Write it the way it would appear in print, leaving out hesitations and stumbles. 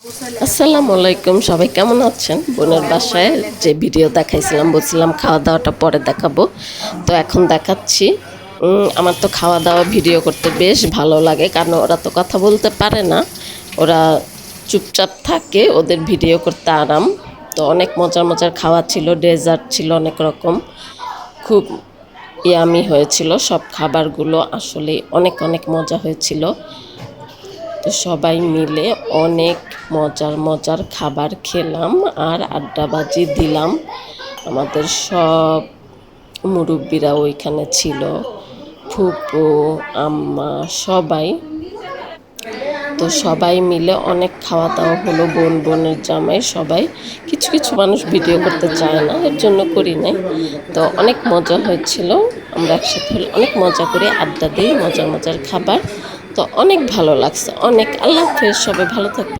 আসসালামু আলাইকুম, সবাই কেমন আছেন? বোনের বাসায় যে ভিডিও দেখাইছিলাম, বলছিলাম খাওয়া দাওয়াটা পরে দেখাবো, তো এখন দেখাচ্ছি। আমার তো খাওয়া দাওয়া ভিডিও করতে বেশ ভালো লাগে, কারণ ওরা তো কথা বলতে পারে না, ওরা চুপচাপ থাকে, ওদের ভিডিও করতে আরাম। তো অনেক মজার মজার খাওয়া ছিল, ডেজার্ট ছিল অনেক রকম, খুব ইয়ামি হয়েছিল সব খাবারগুলো, আসলে অনেক অনেক মজা হয়েছিল। তো সবাই মিলে অনেক মজার মজার খাবার খেলাম আর আড্ডাবাজি দিলাম। আমাদের সব মুরব্বিরা ওইখানে ছিল, ফুপু, আম্মা, সবাই। তো সবাই মিলে অনেক খাওয়া দাওয়া হলো, বোনের জামাই সবাই। কিছু কিছু মানুষ ভিডিও করতে চায় না, এর জন্য করি নাই। তো অনেক মজা হয়েছিল, আমরা একসাথে হলে অনেক মজা করে আড্ডা দিই, মজার মজার খাবার। তো অনেক ভালো লাগছে, অনেক। আল্লাহ হাফেজ, সবাই ভালো থাকবে।